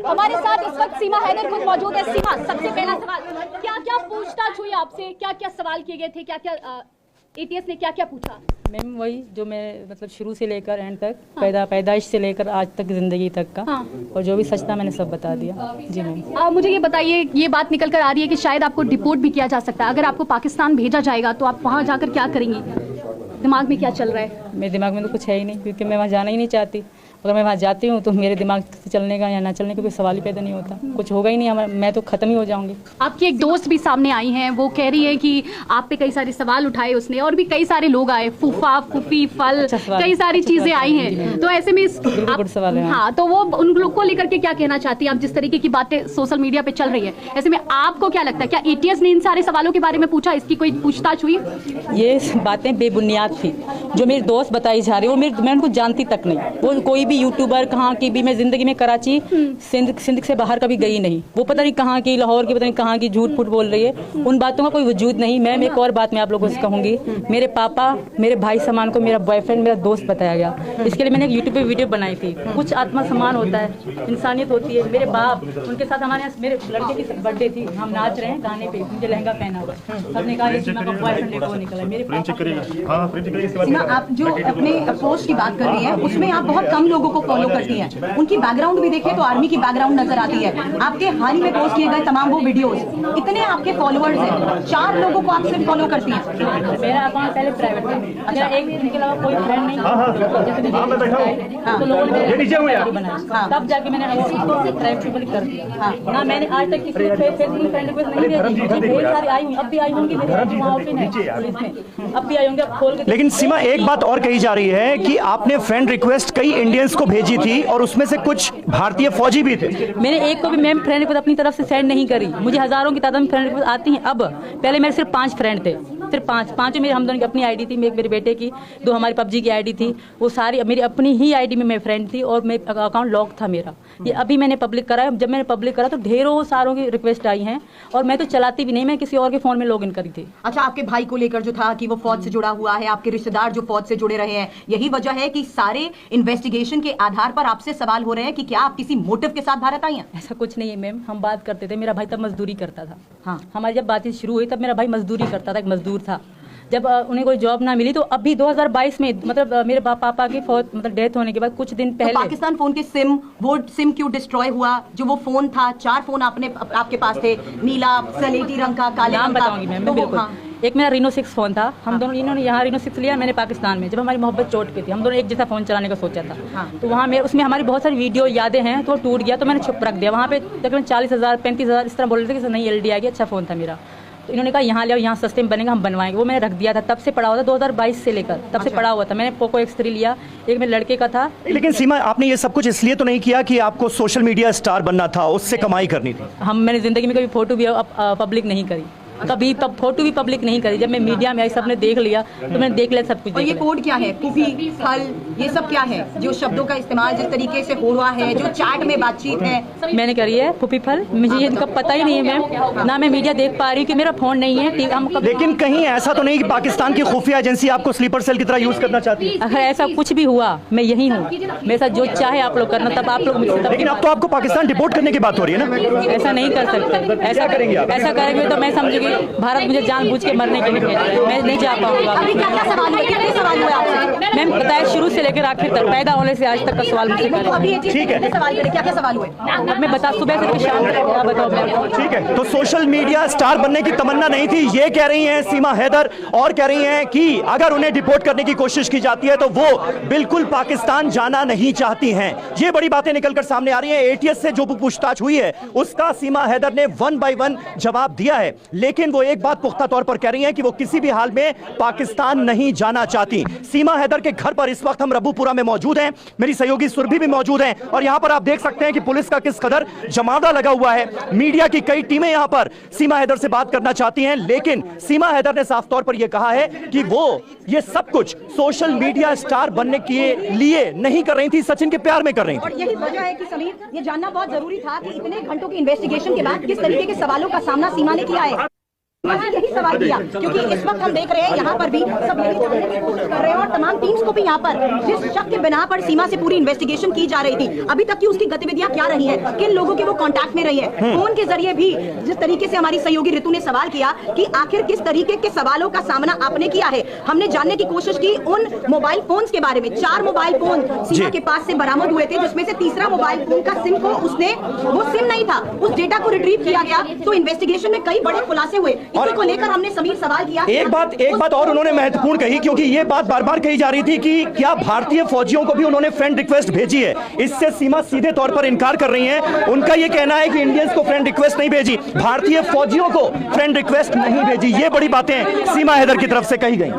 हमारे साथ इस वक्त सीमा हैदर खुद मौजूद है। सीमा, सबसे पहला सवाल, क्या क्या पूछताछ हुई आपसे, क्या क्या सवाल किए गए थे, क्या क्या एटीएस ने क्या क्या पूछा? मैम वही जो मैं मतलब शुरू से लेकर एंड तक पैदाइश से लेकर आज तक जिंदगी तक का और जो भी सच था मैंने सब बता दिया। जी मैम। मुझे ये बताइए, ये बात निकल कर आ रही है कि शायद आपको डिपोर्ट भी किया जा सकता है। अगर आपको पाकिस्तान भेजा जाएगा तो आप वहाँ जाकर क्या करेंगी? दिमाग में क्या चल रहा है? मेरे दिमाग में तो कुछ है ही नहीं, क्योंकि मैं वहाँ जाना ही नहीं चाहती। अगर मैं वहाँ जाती हूँ तो मेरे दिमाग से चलने का या ना चलने का कोई सवाल ही पैदा नहीं होता, कुछ होगा ही नहीं, मैं तो खत्म ही हो जाऊंगी। आपकी एक दोस्त भी सामने आई हैं, वो कह रही है कि आप पे कई सारे सवाल उठाए उसने, और भी कई सारे लोग आए, फूफा फूफी फल, कई सारी चीजें आई हैं। तो ऐसे में सवाल है। हाँ, तो वो उन लोग को लेकर के क्या कहना चाहती है आप? जिस तरीके की बातें सोशल मीडिया पे चल रही है, ऐसे में आपको क्या लगता है, क्या एटीएस ने इन सारे सवालों के बारे में पूछा, इसकी कोई पूछताछ हुई? ये बातें बेबुनियाद थी जो मेरी दोस्त बताई जा रही है, मैं उनको जानती तक नहीं। वो कोई भी यूट्यूबर कहाँ की भी, मैं जिंदगी में कराची सिंध से बाहर कभी गई नहीं। वो पता नहीं कहाँ की, लाहौर की पता नहीं कहाँ की झूठ फूट बोल रही है। उन बातों का कोई वजूद नहीं। मैं एक और बात मैं आप लोगों से कहूँगी, मेरे पापा मेरे भाई समान को मेरा बॉयफ्रेंड मेरा दोस्त बताया गया। इसके लिए मैंने एक यूट्यूब पे वीडियो बनाई थी। कुछ आत्मसम्मान होता है, इंसानियत होती है। मेरे बाप, उनके साथ हमारे यहाँ मेरे लड़के की बर्थडे थी, हम नाच रहे हैं गाने पे, मुझे लहंगा पहना हुआ, सबने कहा बॉयफ्रेंड वो निकला मेरे। आप जो अपने पोस्ट की बात कर रही हैं उसमें आप बहुत कम लोगों को फॉलो करती हैं। उनकी बैकग्राउंड भी देखें तो आर्मी की बैकग्राउंड नजर आती है। आपके हाल ही में पोस्ट किए गए तमाम वो वीडियोस, इतने आपके फॉलोअर्स हैं, 4 लोगों को आप सिर्फ फॉलो करती हैं। मेरा अकाउंट पहले प्राइवेट था, अच्छा, एक दिन के अलावा कोई फ्रेंड नहीं, तो लोगों ने तब जाके मैंने प्राइवेट पब्लिक कर दिया। ना मैंने आज तक किसी फेसबुक फ्रेंड रिक्वेस्ट नहीं भेजी, ढेर सारी आई हुई, अब भी आई होंगी, अब भी आई होंगी, अब खोल के। लेकिन सीमा, एक बात और कही जा रही है कि आपने फ्रेंड रिक्वेस्ट कई इंडियंस को भेजी थी और उसमें से कुछ भारतीय फौजी भी थे। मैंने एक को भी मैम फ्रेंड रिक्वेस्ट अपनी तरफ से सेंड नहीं करी। मुझे हजारों की तादाद में फ्रेंड रिक्वेस्ट आती हैं। अब पहले मेरे सिर्फ 5 फ्रेंड थे, सिर्फ 5 मेरे हम दोनों की अपनी आईडी थी, मेरे बेटे की, 2 हमारी पबजी की आईडी थी। वो सारी मेरी अपनी ही आईडी में मेरी फ्रेंड थी और मेरा अकाउंट लॉक था मेरा। ये अभी मैंने पब्लिक करा है। जब मैंने पब्लिक करा तो ढेरों सारों की रिक्वेस्ट आई हैं और मैं तो चलाती भी नहीं, मैं किसी और के फोन में लॉग इन करी थी। अच्छा, आपके भाई को लेकर जो था कि वो फौज से जुड़ा हुआ है, आपके रिश्तेदार जो फौज से जुड़े रहे हैं, यही वजह है कि सारे इन्वेस्टिगेशन के आधार पर आपसे सवाल हो रहे हैं कि क्या आप किसी मोटिव के साथ भारत आई हैं? ऐसा कुछ नहीं है मैम, हम बात करते थे। मेरा भाई तब मजदूरी करता था। हाँ, हमारी जब बातचीत शुरू हुई तब मेरा भाई मजदूरी करता था, एक मजदूर था। जब उन्हें कोई जॉब ना मिली तो अभी 2022 में मतलब मेरे पापा की मतलब डेथ होने के बाद कुछ दिन पहले, तो पाकिस्तान फोन के वो सिम क्यों डिस्ट्रॉय हुआ? जो वो फोन था, 4 फोन आपके पास थे, नीला, सलेटी रंग का, काले रंग का। बताऊंगी मैम, बिल्कुल। एक मेरा रीनो 6 फोन था। हम दोनों, इन्होंने यहाँ रीनो 6 लिया, मैंने पाकिस्तान में। जब हमारी मोहब्बत चोट पे थी, हम दोनों एक जैसा फोन चलाने का सोचा था। तो वहाँ उसमें हमारी बहुत सारी वीडियो यादें हैं, तो टूट गया, तो मैंने छुप रख दिया। वहाँ पे तकरीबन 40,000 35,000 इस तरह बोल रहे थे कि नहीं LD आ गया, अच्छा फोन था मेरा। तो इन्होंने कहा यहाँ ले आओ, यहाँ सस्ते में बनेगा, हम बनवाएंगे। वो मैंने रख दिया था, तब से पड़ा हुआ था, 2022 से लेकर तब से पड़ा हुआ था। मैंने पोको X3 लिया, एक मेरे लड़के का था। लेकिन सीमा, आपने ये सब कुछ इसलिए तो नहीं किया कि आपको सोशल मीडिया स्टार बनना था, उससे कमाई करनी थी? मैंने जिंदगी में कभी फोटो भी पब्लिक नहीं करी, कभी फोटो भी पब्लिक नहीं करी। जब मैं मीडिया में आई, सबने देख लिया तो मैंने देख लिया सब कुछ। और ये कोड क्या है, पुफी, फल, ये सब क्या है जो शब्दों का इस्तेमाल जिस तरीके से हो रहा है, जो चैट में बातचीत है? मैंने करी है पुफी फल, मुझे इनका पता ही नहीं है मैम, ना मैं मीडिया देख पा रही कि मेरा फोन नहीं है। लेकिन कहीं ऐसा तो नहीं कि पाकिस्तान की खुफिया एजेंसी आपको स्लीपर सेल की तरह यूज करना चाहती है? अगर ऐसा कुछ भी हुआ, मैं यही हूँ, मेरे साथ जो चाहे आप लोग करना, तब आप लोग मुझसे। लेकिन अब तो आपको पाकिस्तान डिपोर्ट करने की बात हो रही है ना? ऐसा नहीं कर सकते। ऐसा करेंगे आप? ऐसा करेंगे तो मैं समझूंगी भारत मुझे जानबूझ के मरने के लिए भेज रहा है, मैं नहीं जा पाऊंगा। मैम बताया शुरू से लेकर आखिर तक, पैदा होने से आज तक का सवाल मुझसे करें। ठीक है, क्या सवाल हुए? अब मैं बता, सुबह से शाम तक बताओ मैं। ठीक है, तो सोशल मीडिया स्टार बनने की तमन्ना नहीं थी, ये कह रही हैं सीमा हैदर, और कह रही हैं कि अगर उन्हें डिपोर्ट करने की कोशिश की जाती है तो वो बिल्कुल पाकिस्तान जाना नहीं चाहती हैं। ये बड़ी बातें निकलकर सामने आ रही हैं। एटीएस से जो पूछताछ हुई है उसका सीमा हैदर ने 1 बाय 1 जवाब दिया है, लेकिन वो एक बात पुख्ता तौर पर कह रही हैं कि वो किसी भी हाल में पाकिस्तान नहीं जाना चाहती। सीमा हैदर के घर पर इस वक्त हम रबूपुरा में मौजूद हैं, मेरी सहयोगी सुरभि भी मौजूद हैं, और यहां पर आप देख सकते हैं कि पुलिस का किस कदर जमावड़ा लगा हुआ है। मीडिया की कई टीमें यहां पर सीमा हैदर से बात करना चाहती हैं, लेकिन सीमा हैदर ने साफ तौर पर यह कहा है कि वो ये सब कुछ सोशल मीडिया स्टार बनने के लिए नहीं कर रही थी, सचिन के प्यार में कर रही थी। और यही वजह है कि समीर, ये जानना बहुत जरूरी था कि इतने घंटों की इन्वेस्टिगेशन के बाद किस तरीके के सवालों का सामना सीमा ने किया है। मैंने यही सवाल किया क्योंकि इस वक्त हम देख रहे हैं यहाँ पर भी सब यही जानने की कोशिश कर रहे हैं और तमाम टीम्स को भी यहाँ पर जिस शक के बिना पर सीमा से पूरी इन्वेस्टिगेशन की जा रही थी, अभी तक की उसकी गतिविधियां क्या रही हैं, किन लोगों के वो कांटेक्ट में रही है, फोन के जरिए भी जिस तरीके से हमारी सहयोगी ऋतु ने सवाल किया कि आखिर किस तरीके के सवालों का सामना आपने किया है, हमने जानने की कोशिश की उन मोबाइल फोन के बारे में। 4 मोबाइल फोन सीमा के पास से बरामद हुए थे, जिसमें से तीसरा मोबाइल फोन का सिम को वो सिम नहीं था, उस डेटा को रिट्रीव किया गया। तो इन्वेस्टिगेशन में कई बड़े खुलासे हुए, इसी को लेकर हमने सभी सवाल किया। एक बात और उन्होंने महत्वपूर्ण कही, क्योंकि ये बात बार बार कही जा रही थी कि क्या भारतीय फौजियों को भी उन्होंने फ्रेंड रिक्वेस्ट भेजी है। इससे सीमा सीधे तौर पर इनकार कर रही हैं। उनका ये कहना है कि इंडियंस को फ्रेंड रिक्वेस्ट नहीं भेजी, भारतीय फौजियों को फ्रेंड रिक्वेस्ट नहीं भेजी। ये बड़ी बातें सीमा हैदर की तरफ से कही गई।